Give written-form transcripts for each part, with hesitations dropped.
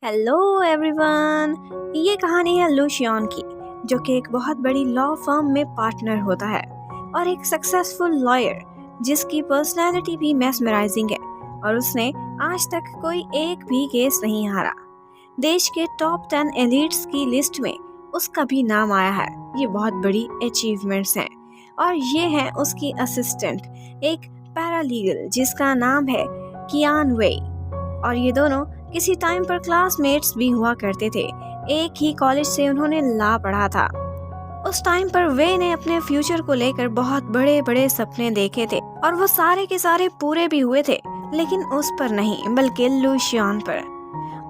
Hello everyone. ये कहानी है लूशियन की, जो कि एक बहुत बड़ी लॉ फर्म में पार्टनर होता है और एक सक्सेसफुल लॉयर जिसकी पर्सनालिटी भी मेस्मराइजिंग है और उसने आज तक कोई एक भी केस नहीं हारा। देश के टॉप 10 एलिट्स की लिस्ट में उसका भी नाम आया है। ये बहुत बड़ी अचीवमेंट्स हैं और ये है उसकी असिस्टेंट, एक पैरालीगल जिसका नाम है कियान वेई। और ये दोनों किसी टाइम पर क्लासमेट्स भी हुआ करते थे। एक ही कॉलेज से उन्होंने लॉ पढ़ा था। उस टाइम पर वे ने अपने फ्यूचर को लेकर बहुत बड़े बड़े सपने देखे थे और वो सारे के सारे पूरे भी हुए थे, लेकिन उस पर नहीं बल्कि लूशियन पर।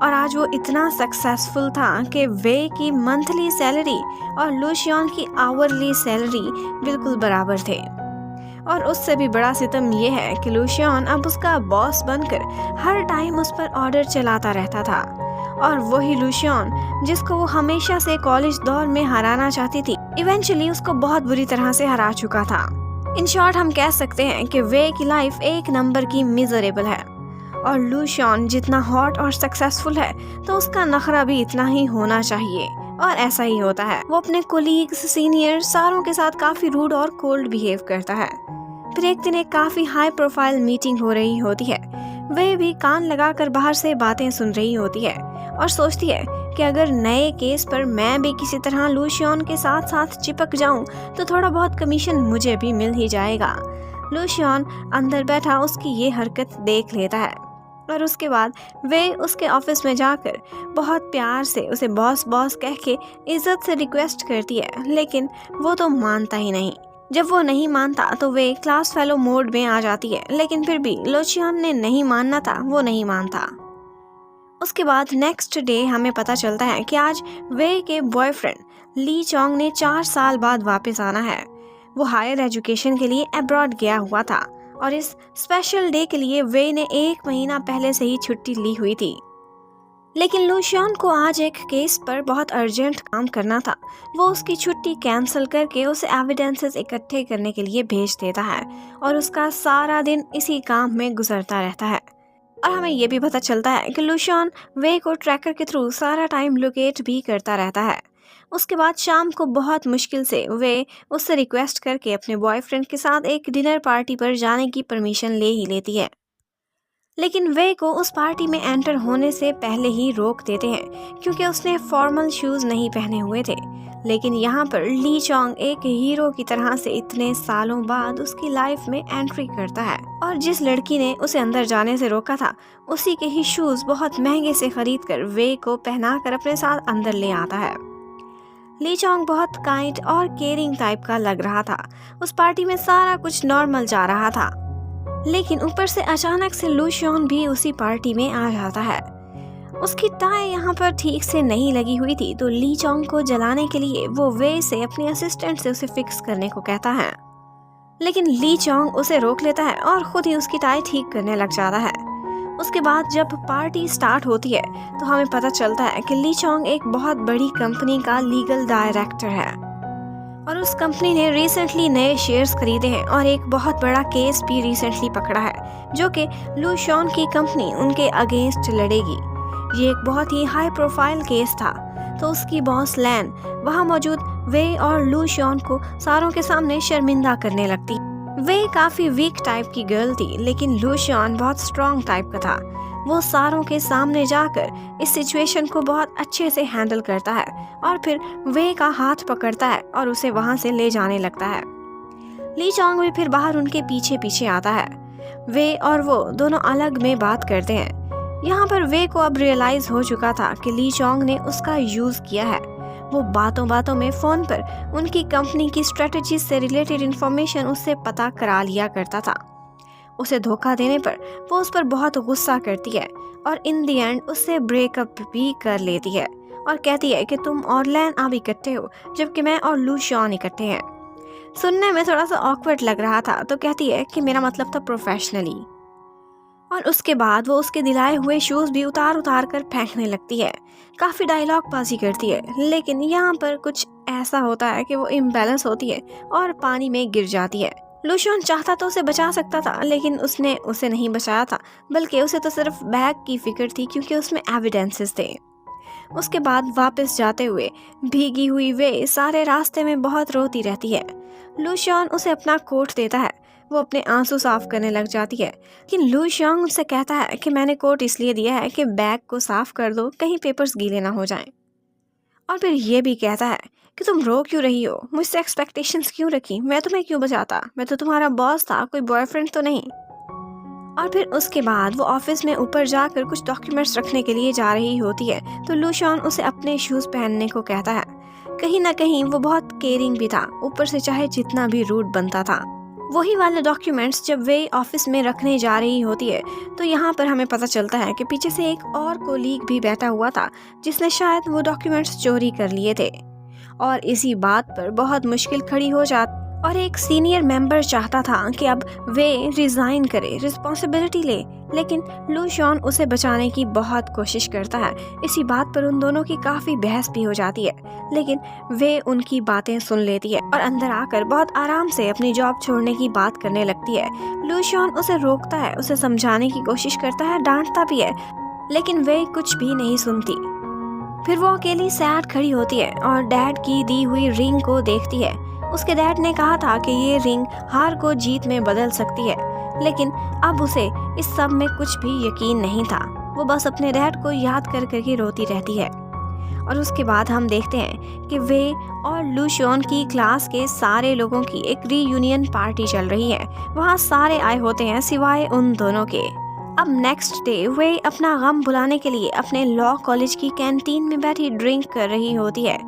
और आज वो इतना सक्सेसफुल था कि वे की मंथली सैलरी और लूशियन की आवरली सैलरी बिल्कुल बराबर थे। और उससे भी बड़ा सितम ये है कि लूशियन अब उसका बॉस बनकर हर टाइम उस पर ऑर्डर चलाता रहता था। और वही लूशियन जिसको वो हमेशा से कॉलेज दौर में हराना चाहती थी, इवेंचुअली उसको बहुत बुरी तरह से हरा चुका था। इन शॉर्ट हम कह सकते हैं कि वे की लाइफ एक नंबर की मिजरेबल है। और लूशियन जितना हॉट और सक्सेसफुल है तो उसका नखरा भी इतना ही होना चाहिए, और ऐसा ही होता है। वो अपने कोलीग्स, सीनियर सारों के साथ काफी रूड और कोल्ड बिहेव करता है। फिर एक दिन एक काफी हाई प्रोफाइल मीटिंग हो रही होती है। वे भी कान लगाकर बाहर से बातें सुन रही होती है और सोचती है कि अगर नए केस पर मैं भी किसी तरह लूशियन के साथ साथ चिपक जाऊं तो थोड़ा बहुत कमीशन मुझे भी मिल ही जाएगा। लूशियन अंदर बैठा उसकी ये हरकत देख लेता है और उसके बाद वे उसके ऑफिस में जाकर बहुत प्यार से उसे बॉस बॉस कह के इज्जत से रिक्वेस्ट करती है, लेकिन वो तो मानता ही नहीं। जब वो नहीं मानता तो वे क्लास फेलो मोड में आ जाती है, लेकिन फिर भी लूशियन ने नहीं मानना था, वो नहीं मानता। उसके बाद नेक्स्ट डे हमें पता चलता है कि आज वे के बॉयफ्रेंड ली चोंग ने 4 साल बाद वापस आना है। वो हायर एजुकेशन के लिए अब्रॉड गया हुआ था और इस स्पेशल डे के लिए वे ने 1 महीना पहले से ही छुट्टी ली हुई थी। लेकिन लूशियन को आज एक केस पर बहुत अर्जेंट काम करना था। वो उसकी छुट्टी कैंसिल करके उसे एविडेंसेस इकट्ठे करने के लिए भेज देता है और उसका सारा दिन इसी काम में गुजरता रहता है। और हमें ये भी पता चलता है कि लूशियन वे को ट्रैकर के थ्रू सारा टाइम लोकेट भी करता रहता है। उसके बाद शाम को बहुत मुश्किल से वे उससे रिक्वेस्ट करके अपने बॉयफ्रेंड के साथ एक डिनर पार्टी पर जाने की परमिशन ले ही लेती है, लेकिन वे को उस पार्टी में एंटर होने से पहले ही रोक देते हैं क्योंकि उसने फॉर्मल शूज नहीं पहने हुए थे। लेकिन यहाँ पर ली चोंग एक हीरो की तरह से इतने सालों बाद उसकी लाइफ में एंट्री करता है और जिस लड़की ने उसे अंदर जाने से रोका था उसी के ही शूज बहुत महंगे से खरीद कर वे को पहनाकर अपने साथ अंदर ले आता है। ली चोंग बहुत काइंड और केयरिंग टाइप का लग रहा था। उस पार्टी में सारा कुछ नॉर्मल जा रहा था, लेकिन ऊपर से अचानक से लूशियन भी उसी पार्टी में आ जाता है। उसकी टाई यहाँ पर ठीक से नहीं लगी हुई थी, तो ली चोंग को जलाने के लिए वो वे से अपने असिस्टेंट से उसे फिक्स करने को कहता है, लेकिन ली चोंग उसे रोक लेता है और खुद ही उसकी टाई ठीक करने लग जाता है। उसके बाद जब पार्टी स्टार्ट होती है तो हमें पता चलता है कि ली चोंग एक बहुत बड़ी कंपनी का लीगल डायरेक्टर है और उस कंपनी ने रिसेंटली नए शेयर्स खरीदे हैं और एक बहुत बड़ा केस भी रिसेंटली पकड़ा है जो कि लूशियन की कंपनी उनके अगेंस्ट लड़ेगी। ये एक बहुत ही हाई प्रोफाइल केस था, तो उसकी बॉस लैन वहां मौजूद वे और लूशियन को सारों के सामने शर्मिंदा करने लगती। वे काफी वीक टाइप की गर्ल थी, लेकिन लूशियन बहुत स्ट्रॉन्ग टाइप का था। वो सारों के सामने जाकर इस सिचुएशन को बहुत अच्छे से हैंडल करता है और फिर वे का हाथ पकड़ता है और उसे वहां से ले जाने लगता है। ली चोंग भी फिर बाहर उनके पीछे पीछे आता है। वे और वो दोनों अलग में बात करते हैं। यहाँ पर वे को अब रियलाइज हो चुका था कि ली चोंग ने उसका यूज किया है। वो बातों बातों में फोन पर उनकी कंपनी की स्ट्रेटेजी से रिलेटेड इंफॉर्मेशन उससे पता करा लिया करता था। उसे धोखा देने पर वो उस पर बहुत गुस्सा करती है और इन दी एंड उससे ब्रेकअप भी कर लेती है और कहती है कि तुम और लैन अब इकट्ठे हो जबकि मैं और लूशियन इकट्ठे हैं। सुनने में थोड़ा सा ऑकवर्ड लग रहा था, तो कहती है कि मेरा मतलब था प्रोफेशनली। और उसके बाद वो उसके दिलाए हुए शूज भी उतार उतार कर फेंकने लगती है। काफी डायलॉग बाजी करती है, लेकिन यहाँ पर कुछ ऐसा होता है कि वो इम्बैलेंस होती है और पानी में गिर जाती है। लूशियन चाहता तो उसे बचा सकता था, लेकिन उसने उसे नहीं बचाया था, बल्कि उसे तो सिर्फ बैग की फिक्र थी क्योंकि उसमें एविडेंसेस थे। उसके बाद वापस जाते हुए भीगी हुई वे सारे रास्ते में बहुत रोती रहती है। लूशियन उसे अपना कोट देता है। वो अपने आंसू साफ करने लग जाती है, लेकिन लूशियन उससे कहता है कि मैंने कोट इसलिए दिया है कि बैग को साफ कर दो, कहीं पेपर्स गीले ना हो जाएं। और फिर ये भी कहता है कि तुम रो क्यों रही हो, मुझसे एक्सपेक्टेशंस क्यों रखी, मैं तुम्हें क्यों बचाता, मैं तो तुम्हारा बॉस था, कोई बॉयफ्रेंड तो नहीं। और फिर उसके बाद वो ऑफिस में ऊपर जाकर कुछ डॉक्यूमेंट्स रखने के लिए जा रही होती है, तो लूशियन उसे अपने शूज़ पहनने को कहता है। कहीं ना कहीं वो बहुत केयरिंग भी था, ऊपर से चाहे जितना भी रूड बनता था। वही वाले डॉक्यूमेंट्स जब वे ऑफिस में रखने जा रही होती है, तो यहाँ पर हमें पता चलता है कि पीछे से एक और कोलीग भी बैठा हुआ था, जिसने शायद वो डॉक्यूमेंट्स चोरी कर लिए थे। और इसी बात पर बहुत मुश्किल खड़ी हो जाती, और एक सीनियर मेंबर चाहता था कि अब वे रिजाइन करे, रिस्पॉन्सिबिलिटी ले, लेकिन लूशियन उसे बचाने की बहुत कोशिश करता है। इसी बात पर उन दोनों की काफ़ी बहस भी हो जाती है, लेकिन वे उनकी बातें सुन लेती है और अंदर आकर बहुत आराम से अपनी जॉब छोड़ने की बात करने लगती है। लूशियन उसे रोकता है, उसे समझाने की कोशिश करता है, डांटता भी है, लेकिन वे कुछ भी नहीं सुनती। फिर वो अकेली सैड खड़ी होती है और डैड की दी हुई रिंग को देखती है। उसके डैड ने कहा था कि ये रिंग हार को जीत में बदल सकती है, लेकिन अब उसे इस सब में कुछ भी यकीन नहीं था। वो बस अपने डैड को याद कर करके रोती रहती है। और उसके बाद हम देखते हैं कि वे और लूशियन की क्लास के सारे लोगों की एक रीयूनियन पार्टी चल रही है। वहाँ सारे आए होते हैं सिवाय उन दोनों के। अब नेक्स्ट डे वे अपना गम भुलाने के लिए अपने लॉ कॉलेज की कैंटीन में बैठी ड्रिंक कर रही होती है,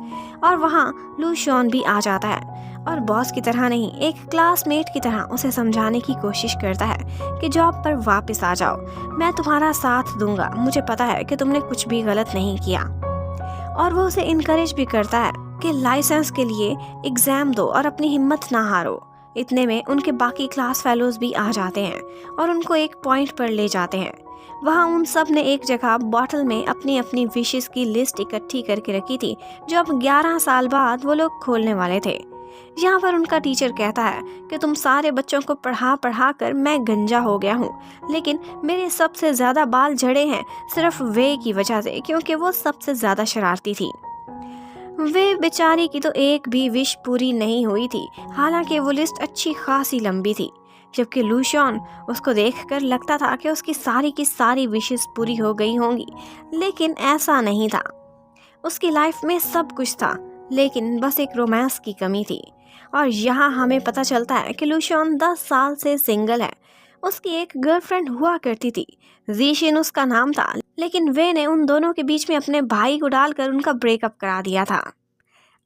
और वहाँ लूशियन भी आ जाता है और बॉस की तरह नहीं, एक क्लासमेट की तरह उसे समझाने की कोशिश करता है कि जॉब पर वापस आ जाओ, मैं तुम्हारा साथ दूंगा, मुझे पता है कि तुमने कुछ भी गलत नहीं किया। और वो उसे इनकरेज भी करता है कि लाइसेंस के लिए एग्जाम दो और अपनी हिम्मत ना हारो। इतने में उनके बाकी क्लास फेलोज भी आ जाते हैं और उनको एक पॉइंट पर ले जाते हैं। वहाँ उन सब ने एक जगह बॉटल में अपनी अपनी विशेस की लिस्ट इकट्ठी करके रखी थी, जो अब 11 साल बाद वो लोग खोलने वाले थे। यहाँ पर उनका टीचर कहता है कि तुम सारे बच्चों को पढ़ा पढ़ा कर मैं गंजा हो गया हूँ, लेकिन मेरे सबसे ज़्यादा बाल झड़े हैं सिर्फ वे की वजह से, क्योंकि वो सबसे ज़्यादा शरारती थी। वे बेचारी की तो एक भी विश पूरी नहीं हुई थी, हालांकि वो लिस्ट अच्छी खासी लंबी थी। जबकि लूशियन उसको देखकर लगता था कि उसकी सारी की सारी विशेस पूरी हो गई होंगी, लेकिन ऐसा नहीं था। उसकी लाइफ में सब कुछ था, लेकिन बस एक रोमांस की कमी थी। और यहाँ हमें पता चलता है कि लूशियन 10 साल से सिंगल है। उसकी एक गर्लफ्रेंड हुआ करती थी, जीशिन उसका नाम था, लेकिन वे ने उन दोनों के बीच में अपने भाई को डालकर उनका ब्रेकअप करा दिया था।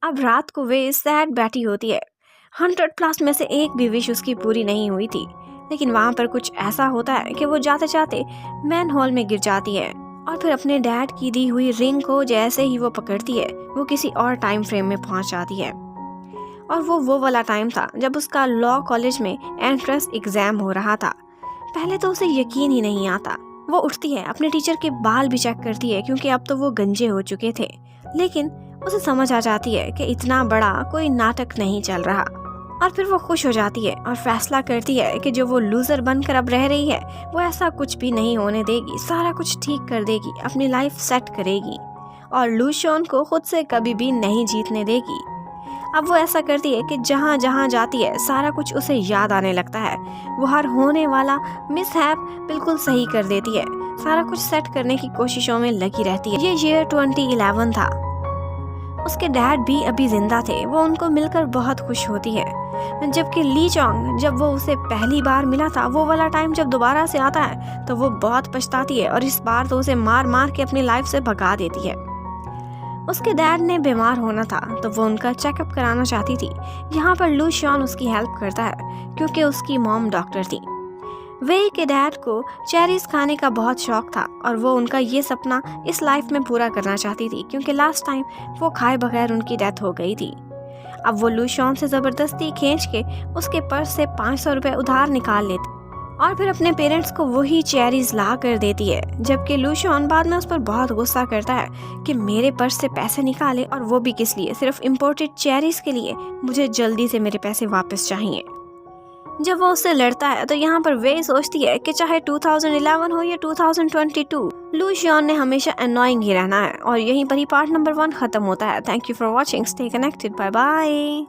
अब रात को वे सैड बैठी होती है। 100+ में से एक भी विश उसकी पूरी नहीं हुई थी, लेकिन वहाँ पर कुछ ऐसा होता है कि वो जाते जाते मैन होल में गिर जाती है और फिर अपने डैड की दी हुई रिंग को जैसे ही वो पकड़ती है, वो किसी और टाइम फ्रेम में पहुँच जाती है। और वो वाला टाइम था जब उसका लॉ कॉलेज में एंट्रेंस एग्जाम हो रहा था। पहले तो उसे यकीन ही नहीं आता। वो उठती है, अपने टीचर के बाल भी चेक करती है, क्योंकि अब तो वो गंजे हो चुके थे, लेकिन उसे समझ आ जाती है कि इतना बड़ा कोई नाटक नहीं चल रहा। और फिर वो खुश हो जाती है और फैसला करती है कि जो वो लूजर बनकर अब रह रही है, वो ऐसा कुछ भी नहीं होने देगी, सारा कुछ ठीक कर देगी, अपनी लाइफ सेट करेगी और लूशियन को खुद से कभी भी नहीं जीतने देगी। अब वो ऐसा करती है कि जहाँ जहाँ जाती है सारा कुछ उसे याद आने लगता है। वो हर होने वाला मिसहैप बिल्कुल सही कर देती है, सारा कुछ सेट करने की कोशिशों में लगी रहती है। ये ईयर 2011 था। उसके डैड भी अभी जिंदा थे। वो उनको मिलकर बहुत खुश होती है। जबकि ली चोंग, जब वो उसे पहली बार मिला था, वो वाला टाइम जब दोबारा से आता है तो वो बहुत पछताती है और इस बार तो उसे मार मार के अपनी लाइफ से भगा देती है। उसके डैड ने बीमार होना था तो वो उनका चेकअप कराना चाहती थी। यहाँ पर लूशियन उसकी हेल्प करता है क्योंकि उसकी मॉम डॉक्टर थी। वे के डैड को चेरीज खाने का बहुत शौक था और वो उनका ये सपना इस लाइफ में पूरा करना चाहती थी, क्योंकि लास्ट टाइम वो खाए बगैर उनकी डेथ हो गई थी। अब वो लूशियन से ज़बरदस्ती खींच के उसके पर्स से 500 रुपये उधार निकाल लेती और फिर अपने पेरेंट्स को वही चेरीज ला कर देती है। जबकि लूशियन बाद में उस पर बहुत गुस्सा करता है कि मेरे पर्स से पैसे निकाले और वो भी किस लिए, सिर्फ इम्पोर्टेड चेरीज के लिए। मुझे जल्दी से मेरे पैसे वापस चाहिए। जब वो उससे लड़ता है तो यहाँ पर वे सोचती है कि चाहे 2011 हो या 2022, लू शियन ने हमेशा अननोइंग ही रहना है। और यहीं पर ही पार्ट नंबर 1 खत्म होता है। Thank you for watching, stay connected, bye bye.